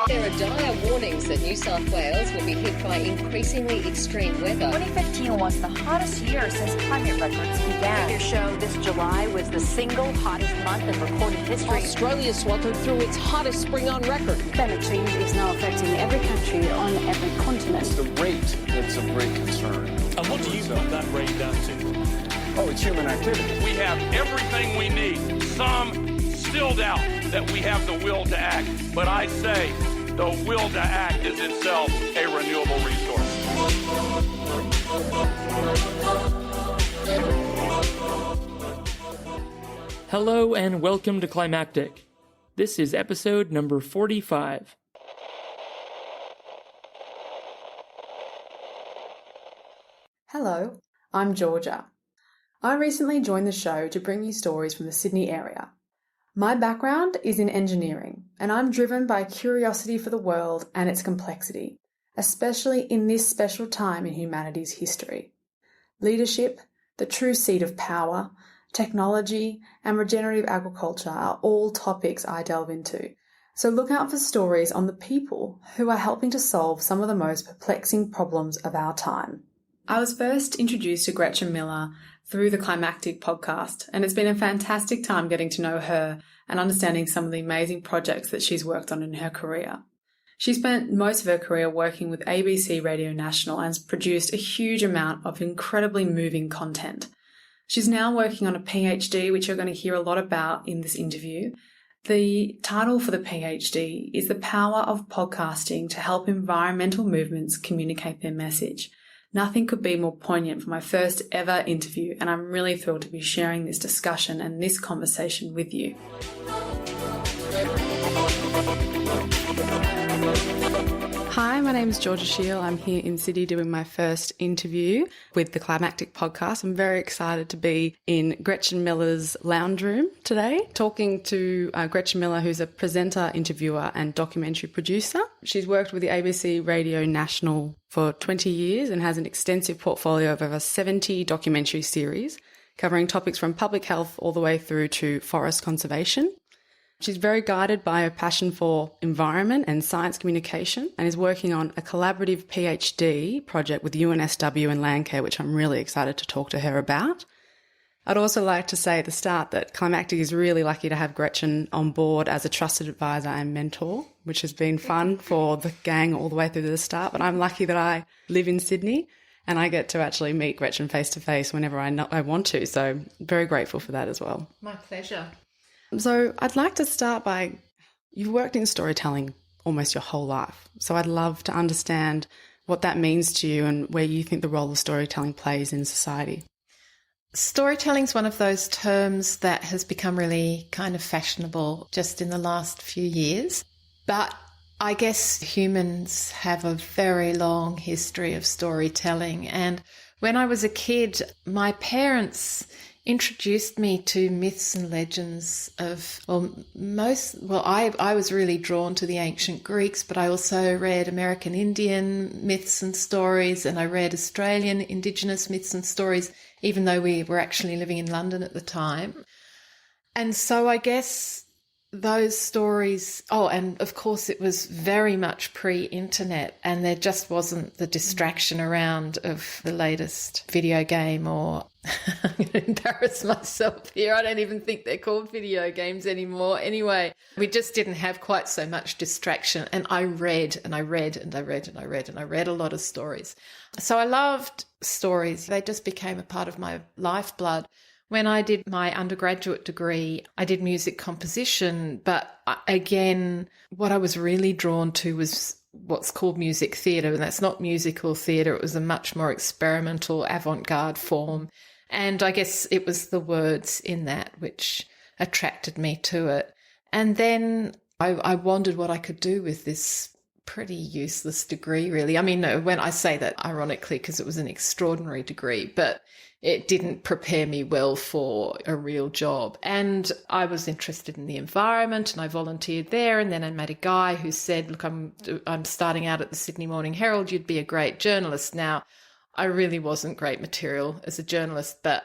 There are dire warnings that New South Wales will be hit by increasingly extreme weather. 2015 was the hottest year since climate records began. Figures show this July was the single hottest month in recorded history. Australia sweltered through its hottest spring on record. Climate change is now affecting every country on every continent. It's the rate that's of great concern. And what do you put that rate down to? Oh, it's human activity. We have everything we need. Some still doubt that we have the will to act, but I say the will to act is itself a renewable resource. Hello and welcome to Climactic. This is episode number 45. Hello, I'm Georgia. I recently joined the show to bring you stories from the Sydney area. My background is in engineering, and I'm driven by curiosity for the world and its complexity, especially in this special time in humanity's history. Leadership, the true seat of power, technology, and regenerative agriculture are all topics I delve into. So look out for stories on the people who are helping to solve some of the most perplexing problems of our time. I was first introduced to Gretchen Miller through the Climactic podcast, and it's been a fantastic time getting to know her and understanding some of the amazing projects that she's worked on in her career. She spent most of her career working with ABC Radio National and has produced a huge amount of incredibly moving content. She's now working on a PhD, which you're going to hear a lot about in this interview. The title for the PhD is The Power of Podcasting to Help Environmental Movements Communicate Their Message. Nothing could be more poignant for my first ever interview, and I'm really thrilled to be sharing this discussion and this conversation with you. Hi, my name is Georgia Sheil. I'm here in Sydney doing my first interview with the Climactic podcast. I'm very excited to be in Gretchen Miller's lounge room today, talking to Gretchen Miller, who's a presenter, interviewer and documentary producer. She's worked with the ABC Radio National for 20 years and has an extensive portfolio of over 70 documentary series covering topics from public health all the way through to forest conservation. She's very guided by her passion for environment and science communication and is working on a collaborative PhD project with UNSW and Landcare, which I'm really excited to talk to her about. I'd also like to say at the start that Climactic is really lucky to have Gretchen on board as a trusted advisor and mentor, which has been fun for the gang all the way through to the start. But I'm lucky that I live in Sydney and I get to actually meet Gretchen face to face whenever I want to. So very grateful for that as well. My pleasure. So I'd like to start by, you've worked in storytelling almost your whole life. So I'd love to understand what that means to you and where you think the role of storytelling plays in society. Storytelling is one of those terms that has become really kind of fashionable just in the last few years. But I guess humans have a very long history of storytelling. And when I was a kid, my parents introduced me to myths and legends of, I was really drawn to the ancient Greeks, but I also read American Indian myths and stories, and I read Australian Indigenous myths and stories, even though we were actually living in London at the time. And so I guess those stories, and of course it was very much pre-internet, and there just wasn't the distraction around of the latest video game or I'm going to embarrass myself here. I don't even think they're called video games anymore. Anyway, we just didn't have quite so much distraction. And I read and I read and I read and I read and I read a lot of stories. So I loved stories. They just became a part of my lifeblood. When I did my undergraduate degree, I did music composition. But again, what I was really drawn to was what's called music theatre. And that's not musical theatre. It was a much more experimental avant-garde form. And I guess it was the words in that which attracted me to it. And then I wondered what I could do with this pretty useless degree, really. I mean, no, when I say that ironically, because it was an extraordinary degree, but it didn't prepare me well for a real job. And I was interested in the environment and I volunteered there. And then I met a guy who said, look, I'm starting out at the Sydney Morning Herald. You'd be a great journalist. Now, I really wasn't great material as a journalist, but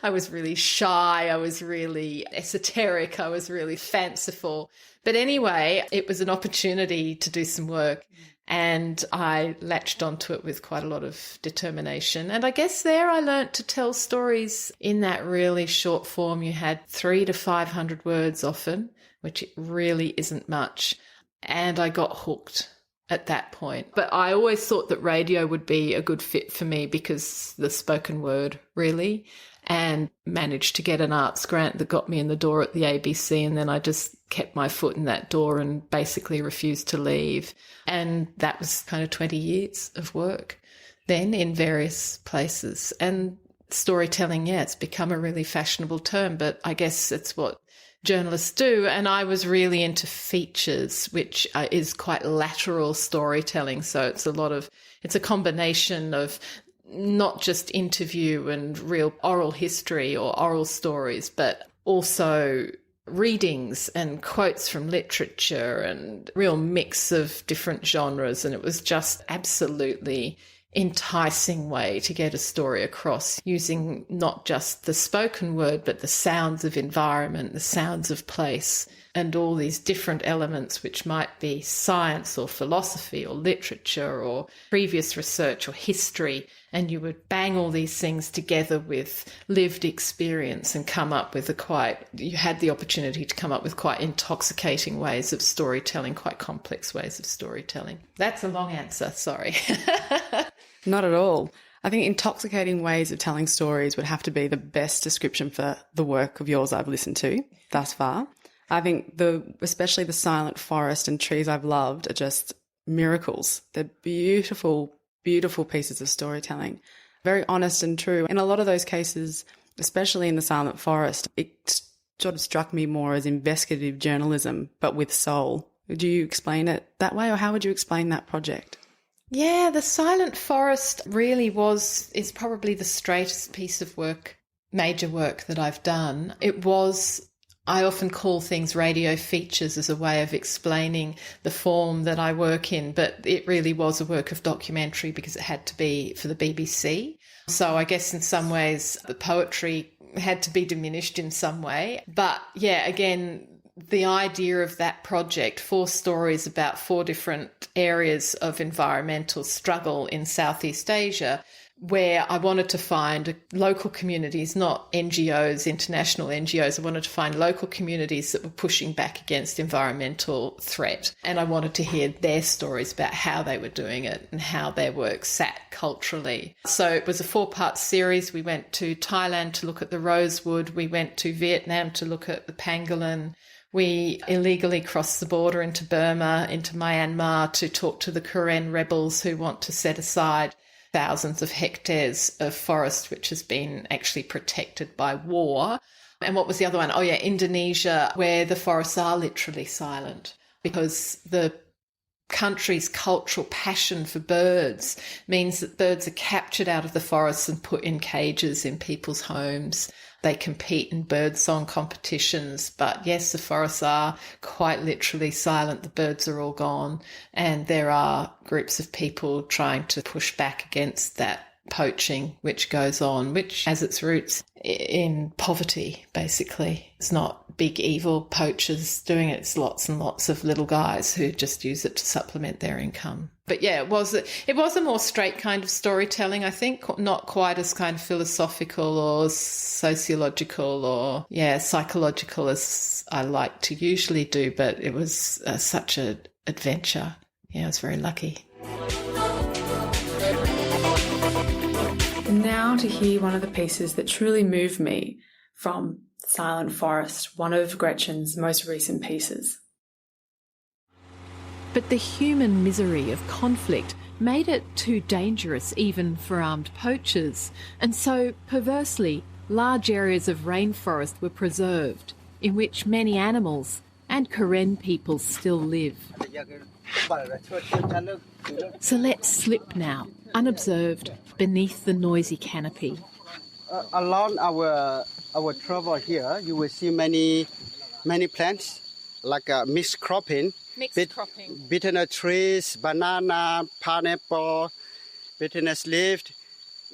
I was really shy. I was really esoteric. I was really fanciful. But anyway, it was an opportunity to do some work, and I latched onto it with quite a lot of determination. And I guess there I learnt to tell stories in that really short form. You had 300 to 500 words often, which really isn't much. And I got hooked at that point. But I always thought that radio would be a good fit for me because the spoken word, really, and managed to get an arts grant that got me in the door at the ABC, and then I just kept my foot in that door and basically refused to leave. And that was kind of 20 years of work then in various places. And storytelling, yeah, it's become a really fashionable term, but I guess it's what journalists do. And I was really into features, which is quite lateral storytelling. So it's a combination of not just interview and real oral history or oral stories, but also readings and quotes from literature and real mix of different genres. And it was just absolutely enticing way to get a story across using not just the spoken word, but the sounds of environment, the sounds of place, and all these different elements, which might be science or philosophy or literature or previous research or history. And you would bang all these things together with lived experience and come up with you had the opportunity to come up with quite intoxicating ways of storytelling, quite complex ways of storytelling. That's a long answer, sorry. Not at all. I think intoxicating ways of telling stories would have to be the best description for the work of yours I've listened to thus far. I think especially the silent forest and trees I've loved are just miracles. They're beautiful, beautiful pieces of storytelling, very honest and true. In a lot of those cases, especially in the silent forest, it sort of struck me more as investigative journalism, but with soul. Would you explain it that way, or how would you explain that project? Yeah, the silent forest really is probably the straightest piece of work, major work that I've done. I often call things radio features as a way of explaining the form that I work in, but it really was a work of documentary because it had to be for the BBC. So I guess in some ways the poetry had to be diminished in some way. But yeah, again, the idea of that project, 4 stories about 4 different areas of environmental struggle in Southeast Asia, where I wanted to find local communities, not NGOs, international NGOs. I wanted to find local communities that were pushing back against environmental threat. And I wanted to hear their stories about how they were doing it and how their work sat culturally. So it was a 4-part series. We went to Thailand to look at the rosewood. We went to Vietnam to look at the pangolin. We illegally crossed the border into Burma, into Myanmar, to talk to the Karen rebels who want to set aside thousands of hectares of forest, which has been actually protected by war. And what was the other one? Oh, yeah, Indonesia, where the forests are literally silent because the country's cultural passion for birds means that birds are captured out of the forests and put in cages in people's homes. They compete in birdsong competitions, but yes, the forests are quite literally silent. The birds are all gone, and there are groups of people trying to push back against that poaching which goes on, which has its roots in poverty, basically. It's not big evil poachers doing it. It's lots and lots of little guys who just use it to supplement their income. But yeah, it was a more straight kind of storytelling, I think, not quite as kind of philosophical or sociological or, psychological as I like to usually do, but it was such an adventure. Yeah, I was very lucky. And now to hear one of the pieces that truly moved me from Silent Forest, one of Gretchen's most recent pieces. But the human misery of conflict made it too dangerous even for armed poachers, and so, perversely, large areas of rainforest were preserved, in which many animals and Karen people still live. So let's slip now, unobserved, beneath the noisy canopy. Along our travel here, you will see many plants, like mixed cropping. Bitterness trees, banana, pineapple, bitterness leaf,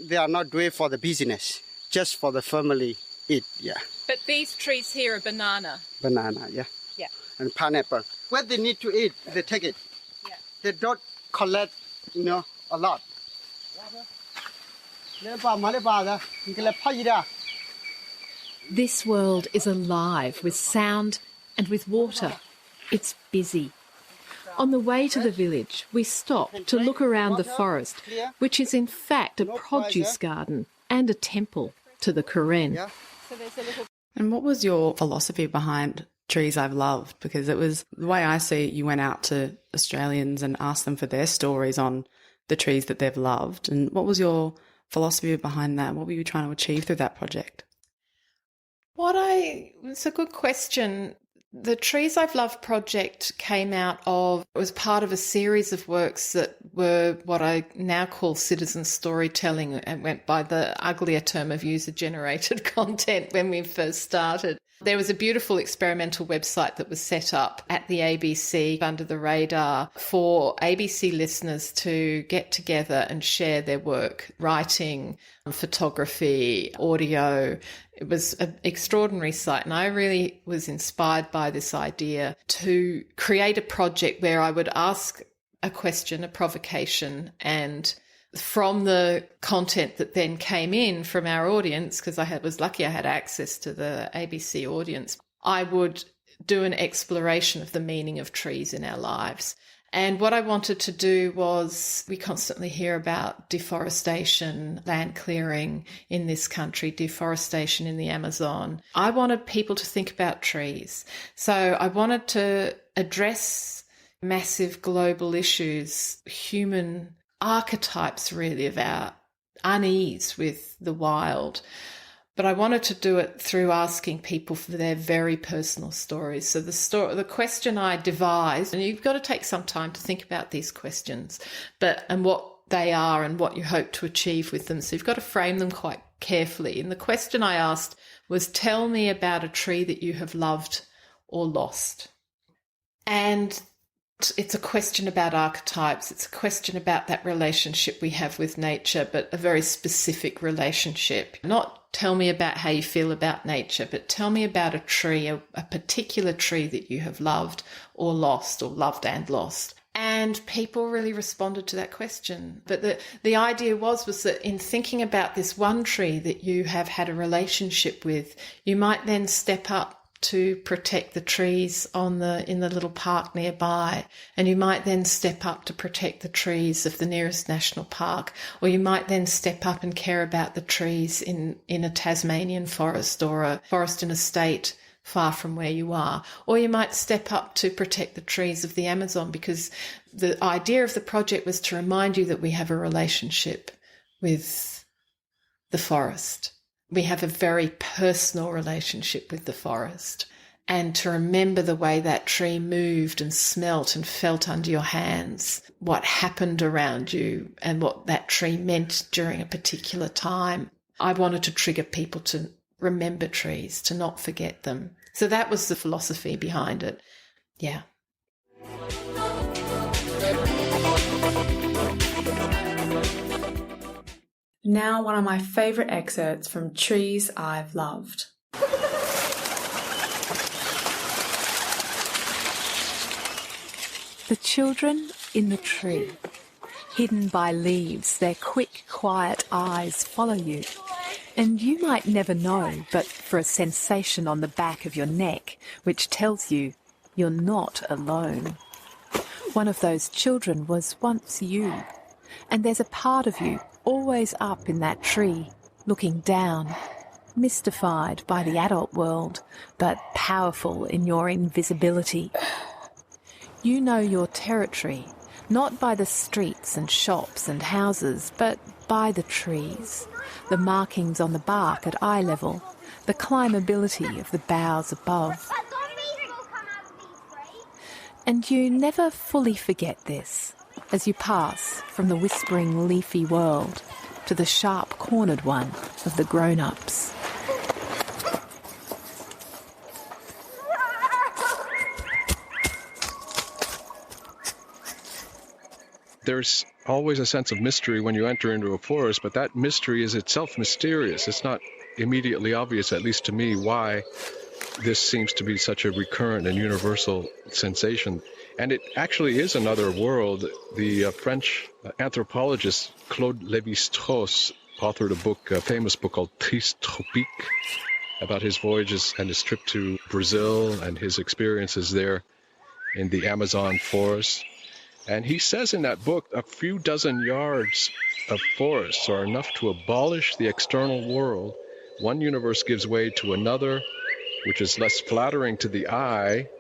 they are not doing for the business, just for the family eat, yeah. But these trees here are banana. Banana, yeah. Yeah. And pineapple. When they need to eat, they take it. Yeah. They don't collect, a lot. This world is alive with sound and with water. It's busy. On the way to the village, we stop to look around the forest, which is in fact a produce garden and a temple to the Karen. And what was your philosophy behind Trees I've Loved? Because it was, the way I see it, you went out to Australians and asked them for their stories on the trees that they've loved. And what was your philosophy behind that? What were you trying to achieve through that project? It's a good question. The Trees I've Loved project came out of, it was part of a series of works that were what I now call citizen storytelling, and went by the uglier term of user-generated content when we first started. There was a beautiful experimental website that was set up at the ABC under the radar for ABC listeners to get together and share their work, writing, photography, audio. It was an extraordinary site, and I really was inspired by this idea to create a project where I would ask a question, a provocation, and from the content that then came in from our audience, because I was lucky I had access to the ABC audience, I would do an exploration of the meaning of trees in our lives. And what I wanted to do was, we constantly hear about deforestation, land clearing in this country, deforestation in the Amazon. I wanted people to think about trees. So I wanted to address massive global issues, human archetypes really of our unease with the wild. But I wanted to do it through asking people for their very personal stories. So the question I devised, and you've got to take some time to think about these questions, and what they are and what you hope to achieve with them. So you've got to frame them quite carefully. And the question I asked was, tell me about a tree that you have loved or lost. And it's a question about archetypes. It's a question about that relationship we have with nature, but a very specific relationship. Not tell me about how you feel about nature, but tell me about a tree, a particular tree that you have loved or lost, or loved and lost. And people really responded to that question. But the idea was that in thinking about this one tree that you have had a relationship with, you might then step up to protect the trees in the little park nearby, and you might then step up to protect the trees of the nearest national park, or you might then step up and care about the trees in a Tasmanian forest, or a forest in a state far from where you are, or you might step up to protect the trees of the Amazon, because the idea of the project was to remind you that we have a relationship with the forest. We have a very personal relationship with the forest, and to remember the way that tree moved and smelt and felt under your hands, what happened around you and what that tree meant during a particular time. I wanted to trigger people to remember trees, to not forget them. So that was the philosophy behind it. Yeah. Now one of my favourite excerpts from Trees I've Loved. The children in the tree. Hidden by leaves, their quick, quiet eyes follow you. And you might never know, but for a sensation on the back of your neck, which tells you you're not alone. One of those children was once you, and there's a part of you always up in that tree, looking down, mystified by the adult world, but powerful in your invisibility. You know your territory, not by the streets and shops and houses, but by the trees, the markings on the bark at eye level, the climbability of the boughs above. And you never fully forget this as you pass from the whispering leafy world to the sharp-cornered one of the grown-ups. there's always a sense of mystery when you enter into a forest, but that mystery is itself mysterious. It's not immediately obvious, at least to me, why this seems to be such a recurrent and universal sensation. And it actually is another world. The French anthropologist Claude Lévi-Strauss authored a famous book called Triste Tropique, about his voyages and his trip to Brazil and his experiences there in the Amazon forest. And he says in that book, a few dozen yards of forests are enough to abolish the external world. One universe gives way to another, which is less flattering to the eye,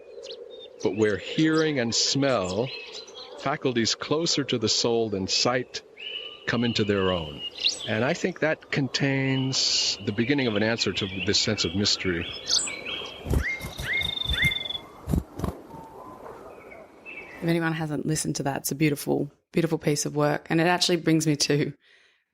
but where hearing and smell, faculties closer to the soul than sight, come into their own. And I think that contains the beginning of an answer to this sense of mystery. If anyone hasn't listened to that, it's a beautiful, beautiful piece of work. And it actually brings me to,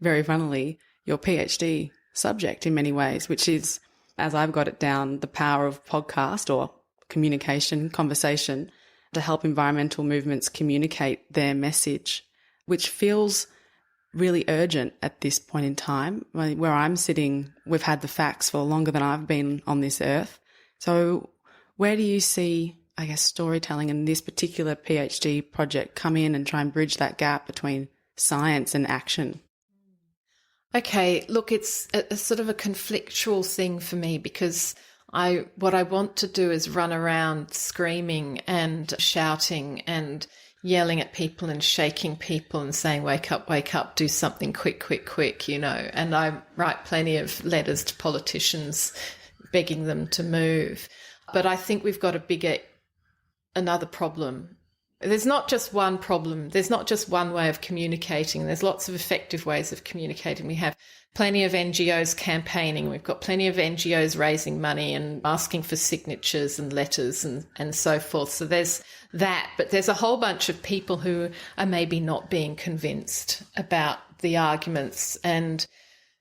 very funnily, your PhD subject in many ways, which is, as I've got it down, the power of podcast or communication, conversation, to help environmental movements communicate their message, which feels really urgent at this point in time. Where I'm sitting, we've had the facts for longer than I've been on this earth. So where do you see, I guess, storytelling in this particular PhD project come in and try and bridge that gap between science and action? Okay, look, it's a sort of a conflictual thing for me, because what I want to do is run around screaming and shouting and yelling at people and shaking people and saying, wake up, do something quick, you know. And I write plenty of letters to politicians begging them to move. But I think we've got another problem. There's not just one problem. There's not just one way of communicating. There's lots of effective ways of communicating. We have plenty of NGOs campaigning. We've got plenty of NGOs raising money and asking for signatures and letters and so forth. So there's that. But there's a whole bunch of people who are maybe not being convinced about the arguments. And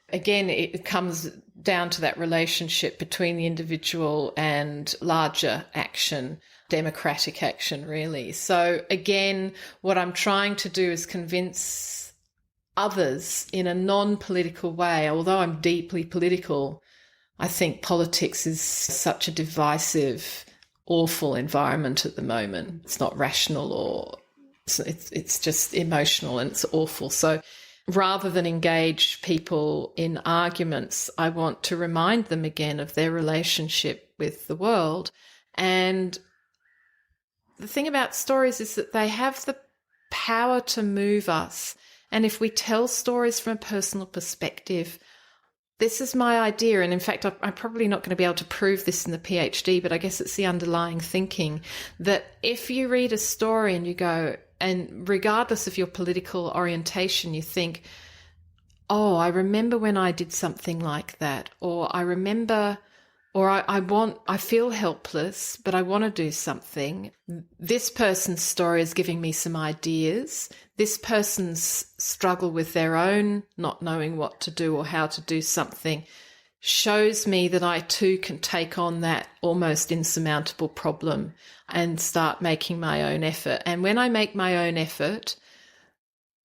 again, it comes down to that relationship between the individual and larger action, democratic action, really. So again, what I'm trying to do is convince others in a non-political way. Although I'm deeply political, I think politics is such a divisive, awful environment at the moment. It's not rational, or it's just emotional, and it's awful. So rather than engage people in arguments, I want to remind them again of their relationship with the world. And the thing about stories is that they have the power to move us. And if we tell stories from a personal perspective, this is my idea. And in fact, I'm probably not going to be able to prove this in the PhD, but I guess it's the underlying thinking that if you read a story and you go, and regardless of your political orientation, you think, oh, I remember when I did something like that, or I remember, or I feel helpless, but I want to do something. This person's story is giving me some ideas. This person's struggle with their own not knowing what to do or how to do something shows me that I too can take on that almost insurmountable problem and start making my own effort. And when I make my own effort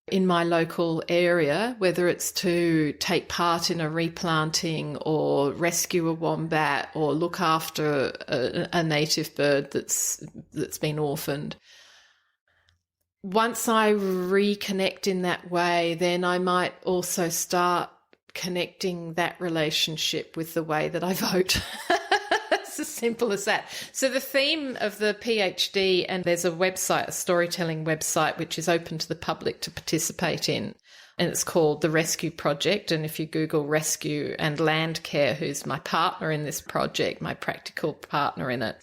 in my local area, whether it's to take part in a replanting or rescue a wombat or look after a native bird that's been orphaned, once I reconnect in that way, then I might also start connecting that relationship with the way that I vote. It's as simple as that. So the theme of the PhD, and there's a website, a storytelling website, which is open to the public to participate in, and it's called The Rescue Project. And if you Google rescue and Landcare, who's my partner in this project, my practical partner in it,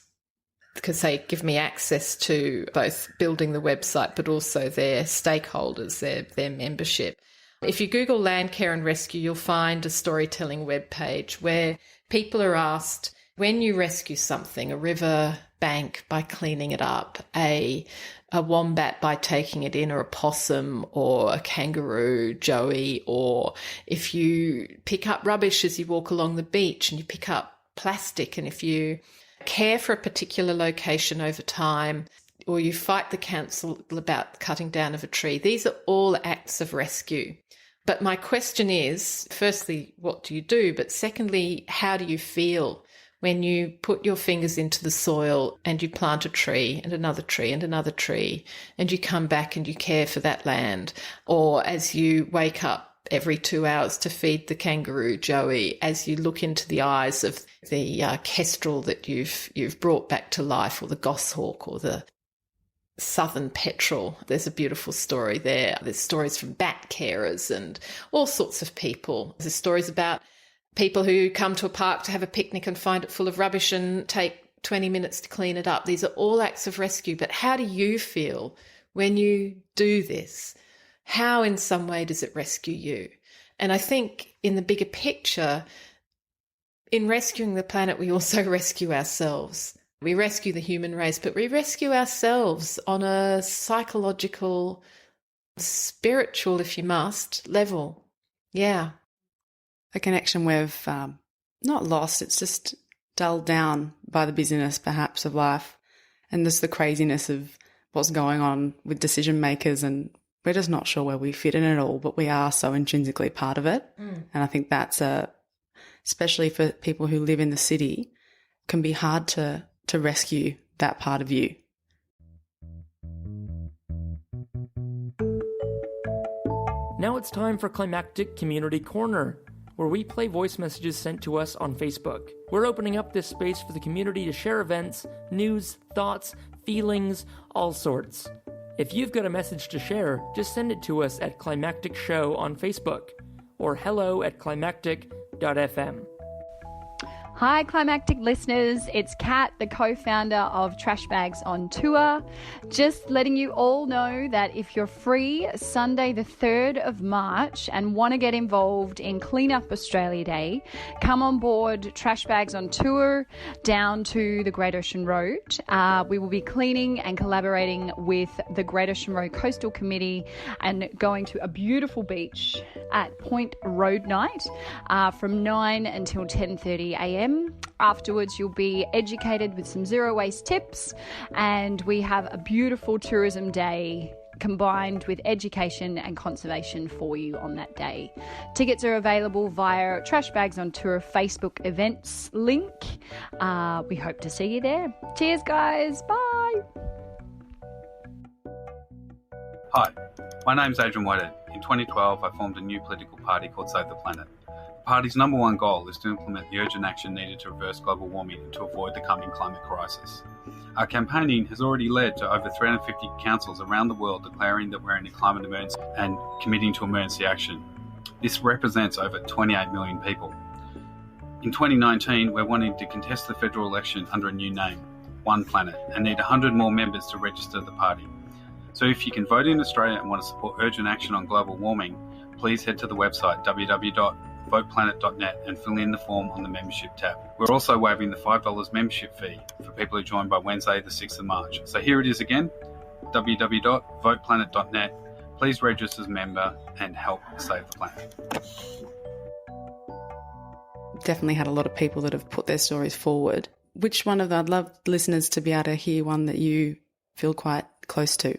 because they give me access to both building the website but also their stakeholders, their membership. If you Google Landcare and Rescue, you'll find a storytelling webpage where people are asked, when you rescue something, a river bank by cleaning it up, a wombat by taking it in, or a possum or a kangaroo, Joey, or if you pick up rubbish as you walk along the beach and you pick up plastic, and if you care for a particular location over time, or you fight the council about cutting down of a tree. These are all acts of rescue. But my question is, firstly, what do you do? But secondly, how do you feel when you put your fingers into the soil and you plant a tree and another tree and another tree, and you come back and you care for that land? Or as you wake up every 2 hours to feed the kangaroo Joey, as you look into the eyes of the kestrel that you've brought back to life, or the goshawk, or the southern petrel. There's a beautiful story there. There's stories from bat carers and all sorts of people. There's stories about people who come to a park to have a picnic and find it full of rubbish and take 20 minutes to clean it up. These are all acts of rescue. But how do you feel when you do this? How in some way does it rescue you? And I think in the bigger picture, in rescuing the planet, we also rescue ourselves. We rescue the human race, but we rescue ourselves on a psychological, spiritual, if you must, level. Yeah. A connection we've not lost, it's just dulled down by the busyness, perhaps, of life, and just the craziness of what's going on with decision makers, and we're just not sure where we fit in it all, but we are so intrinsically part of it. And I think that's, especially for people who live in the city, can be hard to rescue that part of you. Now it's time for Climactic Community Corner, where we play voice messages sent to us on Facebook. We're opening up this space for the community to share events, news, thoughts, feelings, all sorts. If you've got a message to share, just send it to us at Climactic Show on Facebook, or hello@climactic.fm. Hi Climactic listeners, it's Kat, the co-founder of Trash Bags on Tour. Just letting you all know that if you're free Sunday the 3rd of March and want to get involved in Clean Up Australia Day, come on board Trash Bags on Tour down to the Great Ocean Road. We will be cleaning and collaborating with the Great Ocean Road Coastal Committee and going to a beautiful beach at Point Road Night from 9 until 10:30 a.m. Afterwards, you'll be educated with some zero waste tips, and we have a beautiful tourism day combined with education and conservation for you on that day. Tickets are available via Trash Bags on Tour Facebook events link. We hope to see you there. Cheers, guys. Bye. Hi, my name's Adrian Whitehead. In 2012, I formed a new political party called Save the Planet. The party's number one goal is to implement the urgent action needed to reverse global warming and to avoid the coming climate crisis. Our campaigning has already led to over 350 councils around the world declaring that we're in a climate emergency and committing to emergency action. This represents over 28 million people. In 2019, we're wanting to contest the federal election under a new name, One Planet, and need 100 more members to register the party. So if you can vote in Australia and want to support urgent action on global warming, please head to the website www.voteplanet.net and fill in the form on the membership tab. We're also waiving the $5 membership fee for people who join by Wednesday the 6th of March. So here it is again, www.voteplanet.net. Please register as a member and help save the planet. Definitely had a lot of people that have put their stories forward. Which one of them? I'd love listeners to be able to hear one that you feel quite close to.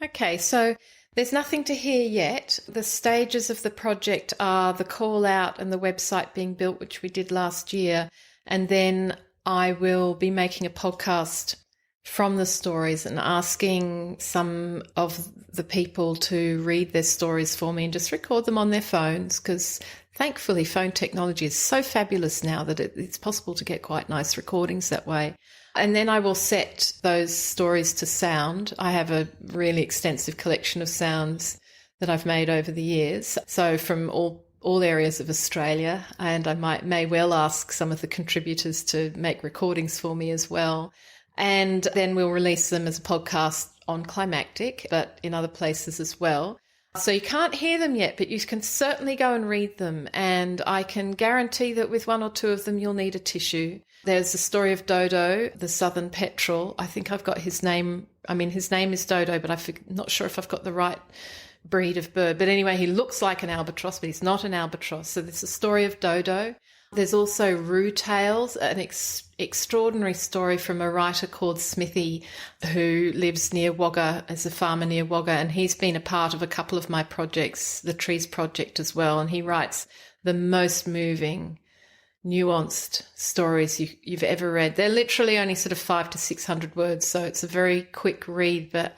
Okay, so there's nothing to hear yet. The stages of the project are the call out and the website being built, which we did last year. And then I will be making a podcast from the stories and asking some of the people to read their stories for me and just record them on their phones, because thankfully phone technology is so fabulous now that it's possible to get quite nice recordings that way. And then I will set those stories to sound. I have a really extensive collection of sounds that I've made over the years, so from all areas of Australia, and I may well ask some of the contributors to make recordings for me as well. And then we'll release them as a podcast on Climactic, but in other places as well. So you can't hear them yet, but you can certainly go and read them. And I can guarantee that with one or two of them, you'll need a tissue. There's the story of Dodo, the southern petrel. I think I've got his name. I mean, his name is Dodo, but I'm not sure if I've got the right breed of bird. But anyway, he looks like an albatross, but he's not an albatross. So there's the story of Dodo. There's also Roo Tales, an extraordinary story from a writer called Smithy who lives near Wagga, as a farmer near Wagga, and he's been a part of a couple of my projects, the Trees Project as well, and he writes the most moving, nuanced stories you've ever read. They're literally only sort of 500 to 600 words, so it's a very quick read, but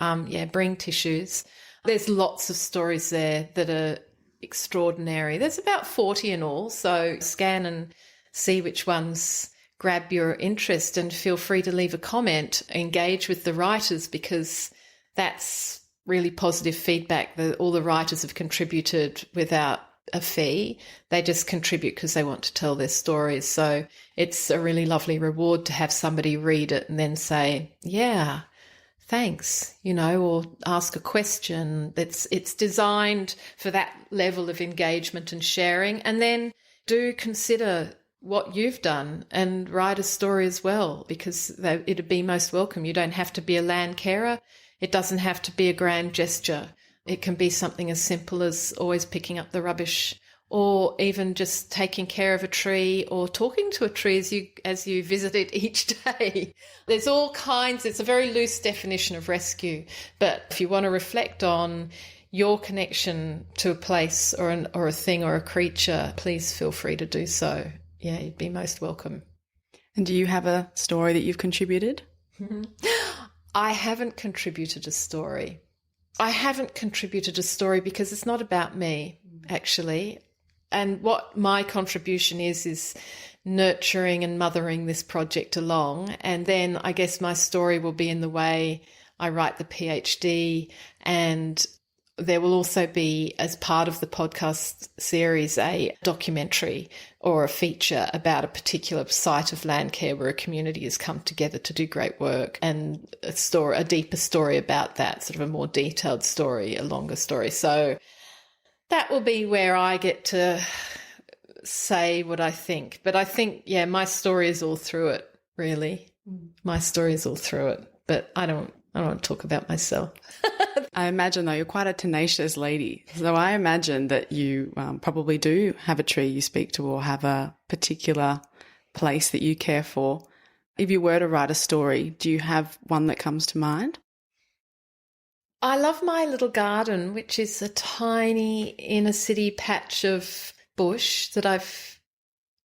bring tissues. There's lots of stories there that are extraordinary. There's about 40 in all, so scan and see which ones grab your interest, and feel free to leave a comment, engage with the writers, because that's really positive feedback that all the writers have contributed without a fee. They just contribute because they want to tell their stories. So it's a really lovely reward to have somebody read it and then say, yeah, thanks, or ask a question. It's designed for that level of engagement and sharing. And then do consider what you've done and write a story as well, because it'd be most welcome. You don't have to be a land carer. It doesn't have to be a grand gesture. It can be something as simple as always picking up the rubbish, or even just taking care of a tree, or talking to a tree as you visit it each day. There's all kinds. It's a very loose definition of rescue. But if you want to reflect on your connection to a place or a thing or a creature, please feel free to do so. Yeah, you'd be most welcome. And do you have a story that you've contributed? I haven't contributed a story. I haven't contributed a story because it's not about me, actually. And what my contribution is nurturing and mothering this project along. And then I guess my story will be in the way I write the PhD, and there will also be, as part of the podcast series, a documentary or a feature about a particular site of land care where a community has come together to do great work, and a deeper story about that, sort of a more detailed story, a longer story. So that will be where I get to say what I think. But I think, my story is all through it, really. My story is all through it. But I don't want to talk about myself. I imagine, though, you're quite a tenacious lady. So I imagine that you probably do have a tree you speak to, or have a particular place that you care for. If you were to write a story, do you have one that comes to mind? I love my little garden, which is a tiny inner city patch of bush that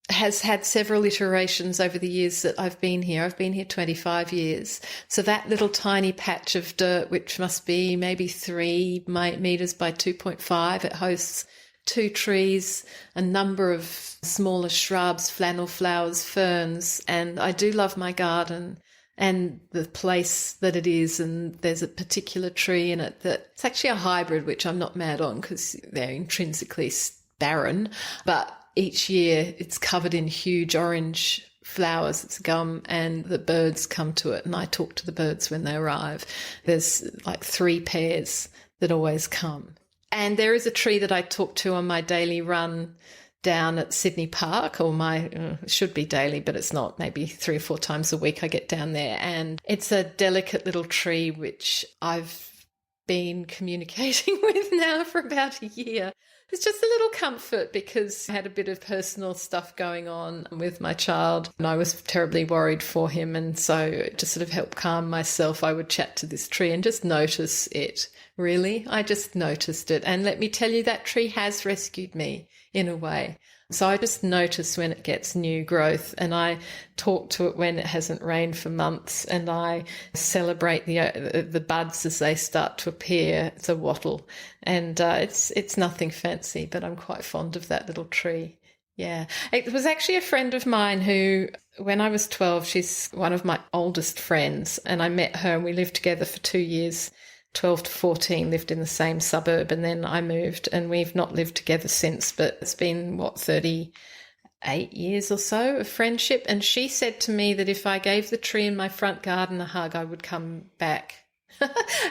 has had several iterations over the years that I've been here. I've been here 25 years. So that little tiny patch of dirt, which must be maybe 3 metres by 2.5, it hosts 2 trees, a number of smaller shrubs, flannel flowers, ferns, and I do love my garden and the place that it is. And there's a particular tree in it it's actually a hybrid, which I'm not mad on because they're intrinsically barren, but each year it's covered in huge orange flowers. It's gum, and the birds come to it, and I talk to the birds when they arrive. There's like 3 pairs that always come. And there is a tree that I talk to on my daily run down at Sydney Park, or it should be daily, but it's not. Maybe 3 or 4 times a week I get down there, and it's a delicate little tree which I've been communicating with now for about a year. It's just a little comfort because I had a bit of personal stuff going on with my child and I was terribly worried for him. And so to sort of help calm myself, I would chat to this tree and just notice it. Really, I just noticed it. And let me tell you, that tree has rescued me in a way. So I just notice when it gets new growth, and I talk to it when it hasn't rained for months, and I celebrate the buds as they start to appear. It's a wattle, and it's nothing fancy, but I'm quite fond of that little tree. Yeah. It was actually a friend of mine who, when I was 12, she's one of my oldest friends, and I met her and we lived together for 2 years. 12 to 14, lived in the same suburb, and then I moved, and we've not lived together since, but it's been 38 years or so of friendship. And she said to me that if I gave the tree in my front garden a hug, I would come back.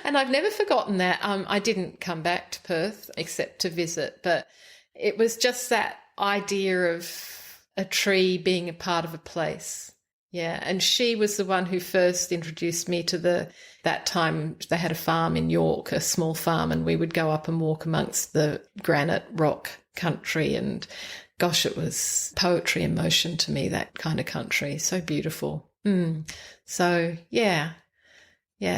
And I've never forgotten that. I didn't come back to Perth except to visit, but it was just that idea of a tree being a part of a place. Yeah, and she was the one who first introduced me to that time they had a farm in York, a small farm, and we would go up and walk amongst the granite rock country and gosh, it was poetry in motion to me, that kind of country. So beautiful. So, yeah.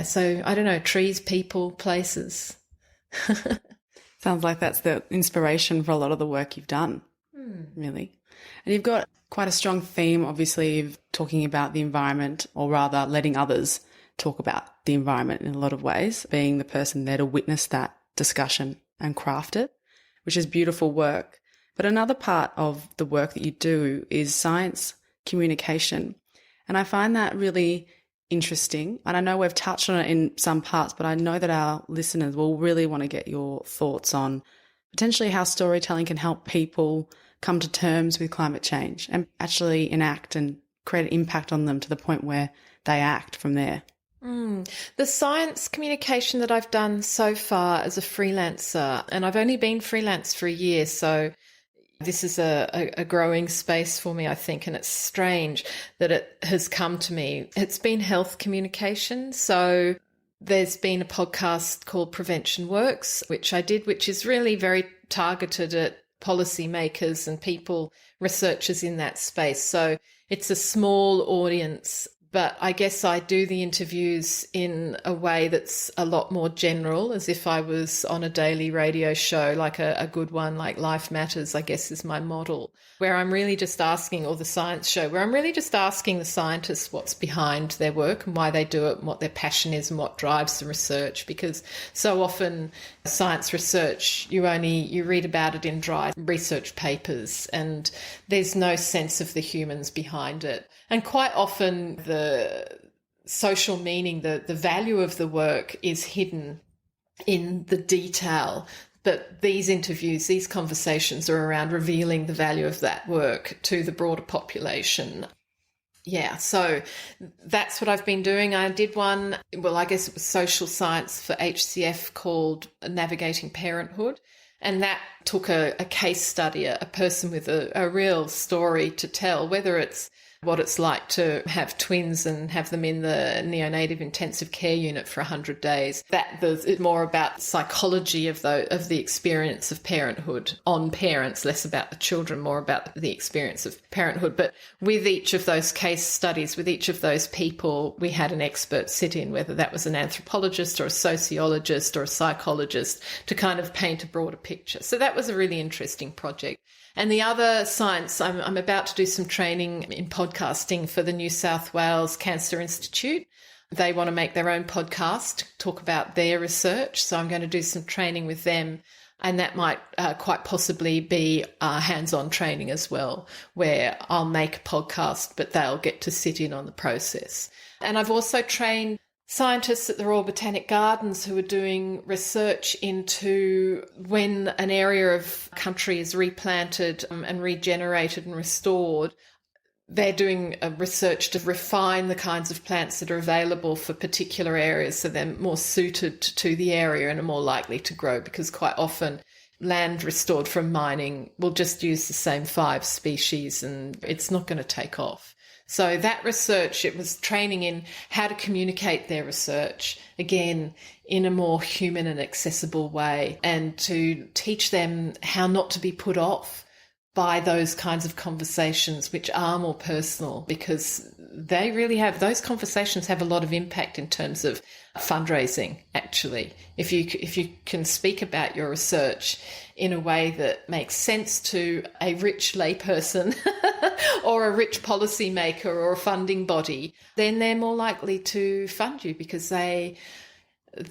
So, I don't know, trees, people, places. Sounds like that's the inspiration for a lot of the work you've done, really. And you've got quite a strong theme, obviously, of talking about the environment, or rather letting others talk about the environment in a lot of ways, being the person there to witness that discussion and craft it, which is beautiful work. But another part of the work that you do is science communication. And I find that really interesting. And I know we've touched on it in some parts, but I know that our listeners will really want to get your thoughts on potentially how storytelling can help people come to terms with climate change and actually enact and create an impact on them to the point where they act from there. The science communication that I've done so far as a freelancer, and I've only been freelance for a year, so this is a growing space for me, I think, and it's strange that it has come to me. It's been health communication. So there's been a podcast called Prevention Works, which I did, which is really very targeted at policymakers and people, researchers in that space. So it's a small audience, but I guess I do the interviews in a way that's a lot more general, as if I was on a daily radio show, like a good one, like Life Matters, I guess is my model, where I'm really just asking, or the science show, where I'm really just asking the scientists what's behind their work and why they do it and what their passion is and what drives the research. Because so often science research, you read about it in dry research papers and there's no sense of the humans behind it. And quite often the social meaning, the value of the work is hidden in the detail. But these interviews, these conversations are around revealing the value of that work to the broader population. Yeah, so that's what I've been doing. I did one, well, I guess it was social science for HCF called Navigating Parenthood. And that took a case study, a person with a real story to tell, whether it's what it's like to have twins and have them in the neonatal intensive care unit for 100 days. That is more about psychology of the experience of parenthood on parents, less about the children, more about the experience of parenthood. But with each of those case studies, with each of those people, we had an expert sit in, whether that was an anthropologist or a sociologist or a psychologist, to kind of paint a broader picture. So that was a really interesting project. And the other science, I'm about to do some training in podcasting for the New South Wales Cancer Institute. They want to make their own podcast, talk about their research. So I'm going to do some training with them. And that might quite possibly be hands-on training as well, where I'll make a podcast, but they'll get to sit in on the process. And I've also trained scientists at the Royal Botanic Gardens who are doing research into when an area of country is replanted and regenerated and restored. They're doing research to refine the kinds of plants that are available for particular areas so they're more suited to the area and are more likely to grow, because quite often land restored from mining will just use the same 5 species and it's not going to take off. So that research, it was training in how to communicate their research, again, in a more human and accessible way, and to teach them how not to be put off by those kinds of conversations which are more personal, because they really have, those conversations have a lot of impact in terms of fundraising, actually. If you can speak about your research in a way that makes sense to a rich layperson or a rich policymaker or a funding body, then they're more likely to fund you, because they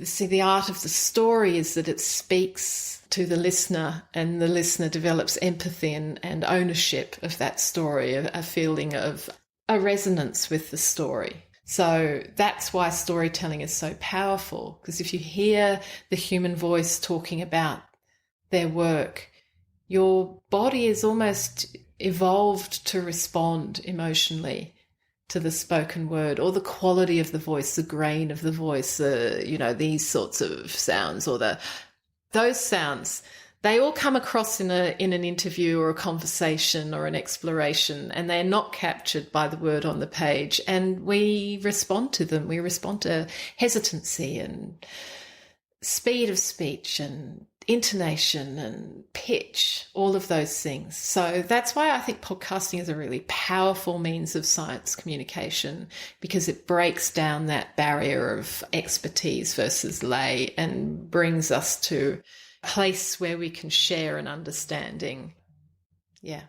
see the art of the story is that it speaks to the listener and the listener develops empathy and ownership of that story, a feeling of a resonance with the story. So that's why storytelling is so powerful, because if you hear the human voice talking about their work, your body is almost evolved to respond emotionally to the spoken word, or the quality of the voice, the grain of the voice, these sorts of sounds, or those sounds. They all come across in an interview or a conversation or an exploration, and they're not captured by the word on the page. And we respond to them. We respond to hesitancy and speed of speech and intonation and pitch, all of those things. So that's why I think podcasting is a really powerful means of science communication, because it breaks down that barrier of expertise versus lay and brings us to a place where we can share an understanding. Yeah.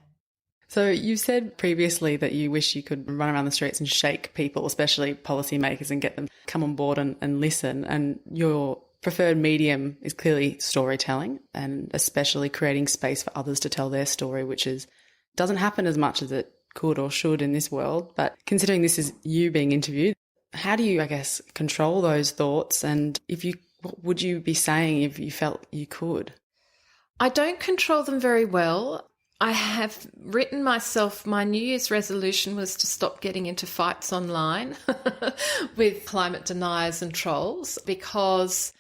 So you said previously that you wish you could run around the streets and shake people, especially policymakers, and get them to come on board and listen. And your preferred medium is clearly storytelling, and especially creating space for others to tell their story, which doesn't happen as much as it could or should in this world. But considering this is you being interviewed, how do you, I guess, control those thoughts? And what would you be saying if you felt you could? I don't control them very well. I have written myself, my New Year's resolution was to stop getting into fights online with climate deniers and trolls, because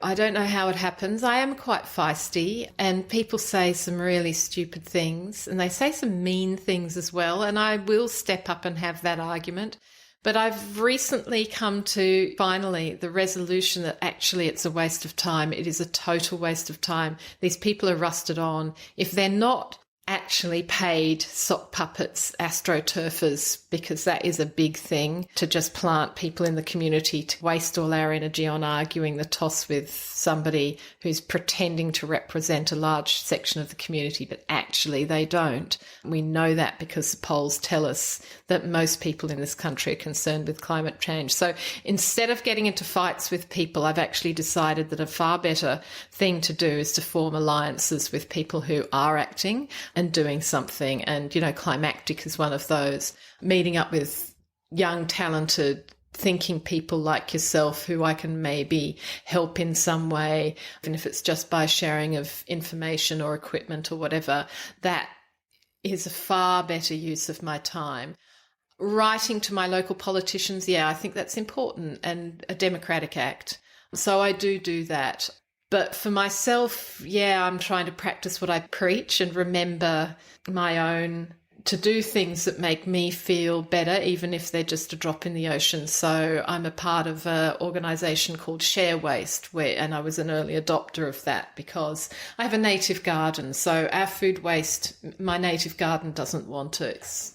I don't know how it happens. I am quite feisty, and people say some really stupid things, and they say some mean things as well, and I will step up and have that argument. But I've recently come to, finally, the resolution that actually it's a waste of time. It is a total waste of time. These people are rusted on. If they're not actually paid sock puppets, astroturfers, because that is a big thing, to just plant people in the community, to waste all our energy on arguing the toss with somebody who's pretending to represent a large section of the community, but actually they don't. We know that because the polls tell us that most people in this country are concerned with climate change. So instead of getting into fights with people, I've actually decided that a far better thing to do is to form alliances with people who are acting and doing something. And, Climactic is one of those, meeting up with young, talented, thinking people like yourself who I can maybe help in some way, even if it's just by sharing of information or equipment or whatever. That is a far better use of my time. Writing to my local politicians, I think that's important, and a democratic act. So I do that. But for myself, I'm trying to practice what I preach and remember my own, to do things that make me feel better, even if they're just a drop in the ocean. So I'm a part of an organisation called Share Waste, and I was an early adopter of that because I have a native garden. So our food waste, my native garden doesn't want it.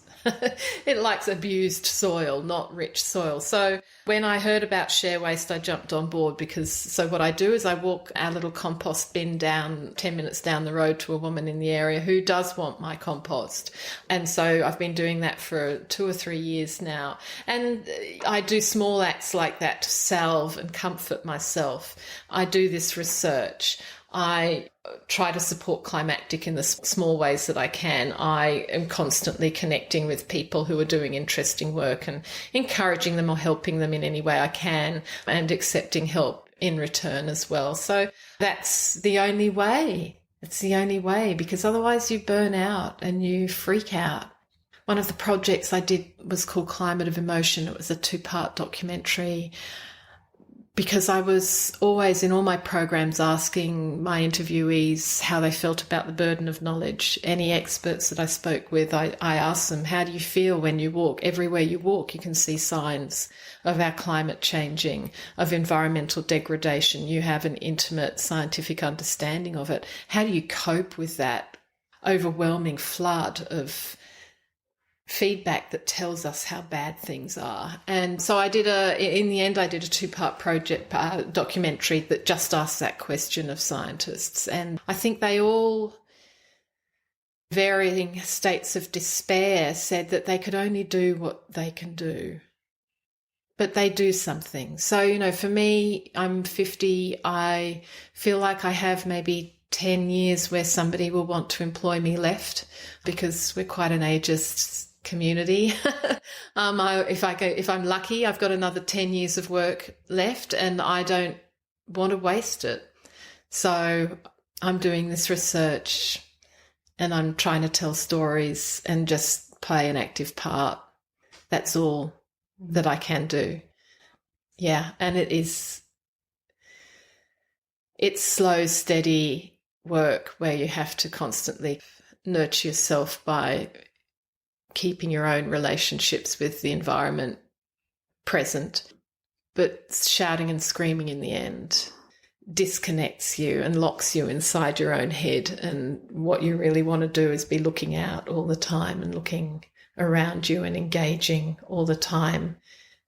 It likes abused soil, not rich soil. So when I heard about Share Waste, I jumped on board so what I do is I walk our little compost bin down 10 minutes down the road to a woman in the area who does want my compost. And so I've been doing that for 2 or 3 years now. And I do small acts like that to salve and comfort myself. I do this research. I try to support Climactic in the small ways that I can. I am constantly connecting with people who are doing interesting work and encouraging them or helping them in any way I can, and accepting help in return as well. So that's the only way. It's the only way, because otherwise you burn out and you freak out. One of the projects I did was called Climate of Emotion. It was a 2-part documentary, because I was always in all my programs asking my interviewees how they felt about the burden of knowledge. Any experts that I spoke with, I asked them, how do you feel when you walk? Everywhere you walk, you can see signs of our climate changing, of environmental degradation. You have an intimate scientific understanding of it. How do you cope with that overwhelming flood of feedback that tells us how bad things are? And so in the end I did a 2-part project documentary that just asked that question of scientists. And I think they all, varying states of despair, said that they could only do what they can do, but they do something. So, for me, I'm 50. I feel like I have maybe 10 years where somebody will want to employ me left, because we're quite an ageist community. If I'm lucky, I've got another 10 years of work left, and I don't want to waste it. So I'm doing this research, and I'm trying to tell stories and just play an active part. That's all that I can do. And it's slow, steady work where you have to constantly nurture yourself by keeping your own relationships with the environment present, but shouting and screaming in the end. disconnects you and locks you inside your own head, and what you really want to do is be looking out all the time and looking around you and engaging all the time,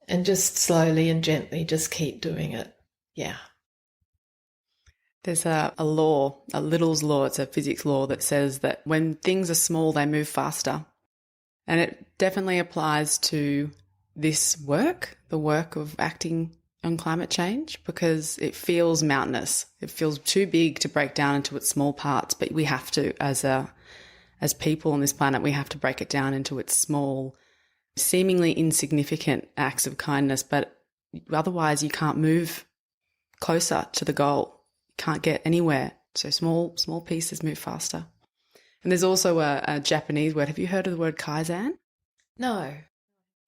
and just slowly and gently just keep doing it. Yeah. There's a law, a Little's law, it's a physics law that says that when things are small, they move faster. And it definitely applies to this work, the work of acting on climate change, because it feels mountainous. It feels too big to break down into its small parts, but we have to, as people on this planet, we have to break it down into its small, seemingly insignificant acts of kindness, but otherwise you can't move closer to the goal. Can't get anywhere. So small pieces move faster. And there's also a Japanese word. Have you heard of the word kaizen? No.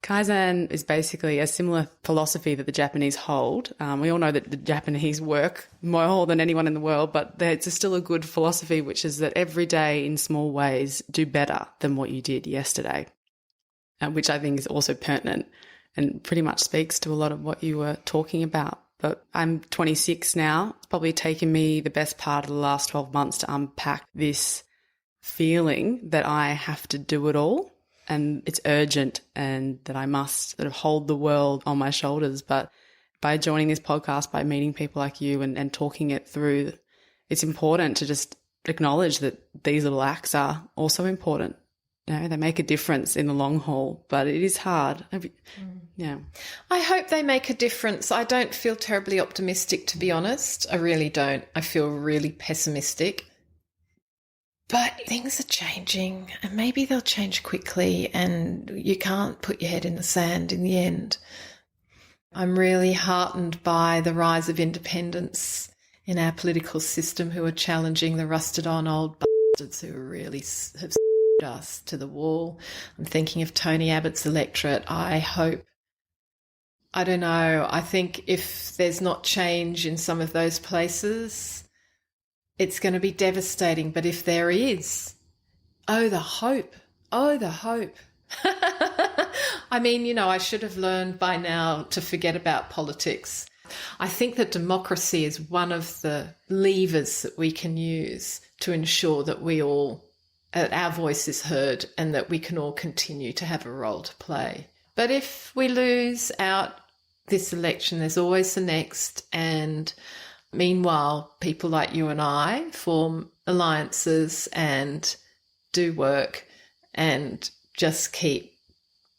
Kaizen is basically a similar philosophy that the Japanese hold. We all know that the Japanese work more than anyone in the world, but it's still a good philosophy, which is that every day in small ways do better than what you did yesterday, which I think is also pertinent and pretty much speaks to a lot of what you were talking about. But I'm 26 now. It's probably taken me the best part of the last 12 months to unpack this feeling that I have to do it all and it's urgent and that I must sort of hold the world on my shoulders. But by joining this podcast, by meeting people like you and talking it through, it's important to just acknowledge that these little acts are also important. You know, they make a difference in the long haul, but it is hard. Yeah. I hope they make a difference. I don't feel terribly optimistic, to be honest. I really don't. I feel really pessimistic. But things are changing, and maybe they'll change quickly, and you can't put your head in the sand in the end. I'm really heartened by the rise of independents in our political system who are challenging the rusted-on old bastards who really have us to the wall. I'm thinking of Tony Abbott's electorate. I don't know, I think if there's not change in some of those places, it's going to be devastating. But if there is, oh, the hope. I mean, you know, I should have learned by now to forget about politics. I think that democracy is one of the levers that we can use to ensure that our voice is heard and that we can all continue to have a role to play. But if we lose out this election, there's always the next. And meanwhile, people like you and I form alliances and do work and just keep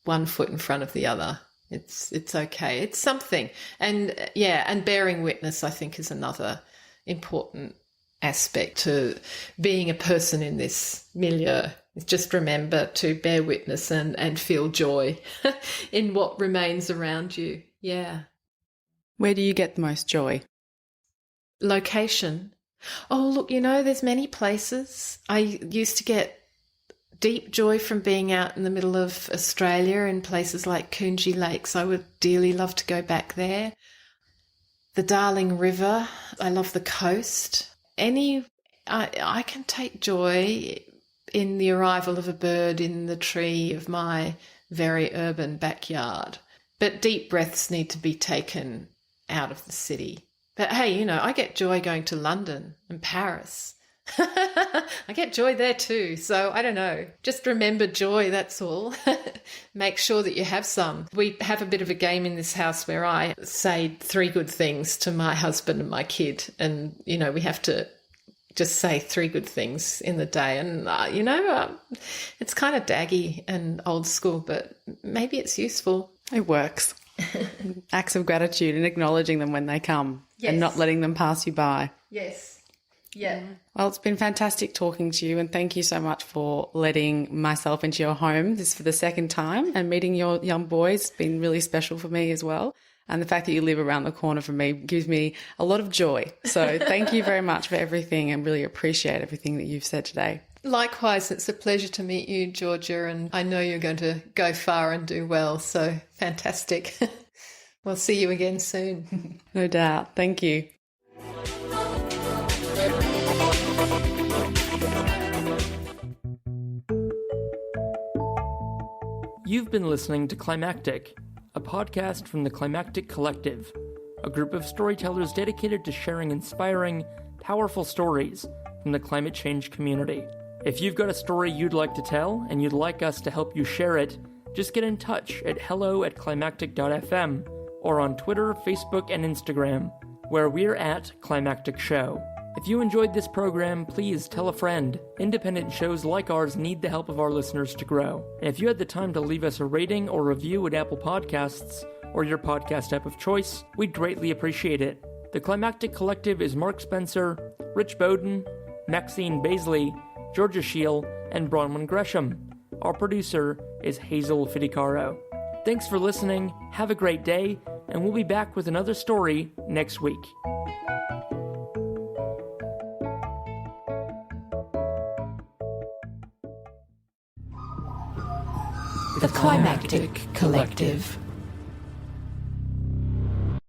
one foot in front of the other. It's okay. It's something. And and bearing witness, I think, is another important aspect to being a person in this milieu. Just remember to bear witness and feel joy in what remains around you. Yeah. Where do you get the most joy? Location. Oh, look, you know, there's many places. I used to get deep joy from being out in the middle of Australia in places like Coonji Lakes. I would dearly love to go back there. The Darling River. I love the coast. I can take joy in the arrival of a bird in the tree of my very urban backyard. But deep breaths need to be taken out of the city. But hey, you know, I get joy going to London and Paris. I get joy there too. So I don't know. Just remember joy, that's all. Make sure that you have some. We have a bit of a game in this house where I say 3 good things to my husband and my kid. And, you know, we have to just say 3 good things in the day. And, it's kind of daggy and old school, but maybe it's useful. It works. Acts of gratitude and acknowledging them when they come. Yes. And not letting them pass you by. Yes. Yeah. Well, it's been fantastic talking to you, and thank you so much for letting myself into your home. This is for the second time, and meeting your young boys has been really special for me as well. And the fact that you live around the corner from me gives me a lot of joy. So thank you very much for everything, and really appreciate everything that you've said today. Likewise, it's a pleasure to meet you, Georgia, and I know you're going to go far and do well, so fantastic. We'll see you again soon. No doubt. Thank you. You've been listening to Climactic, a podcast from the Climactic Collective. a group of storytellers dedicated to sharing inspiring, powerful stories from the climate change community. If you've got a story you'd like to tell and you'd like us to help you share it, just get in touch at hello@climactic.fm or on Twitter, Facebook, and Instagram, where we're at Climactic Show. If you enjoyed this program, please tell a friend. Independent shows like ours need the help of our listeners to grow. And if you had the time to leave us a rating or review at Apple Podcasts or your podcast app of choice, we'd greatly appreciate it. The Climactic Collective is Mark Spencer, Rich Bowden, Maxine Bazeley, Georgia Sheil, and Bronwyn Gresham. Our producer is Hazel Fidecaro. Thanks for listening, have a great day, and we'll be back with another story next week. The Climactic Collective.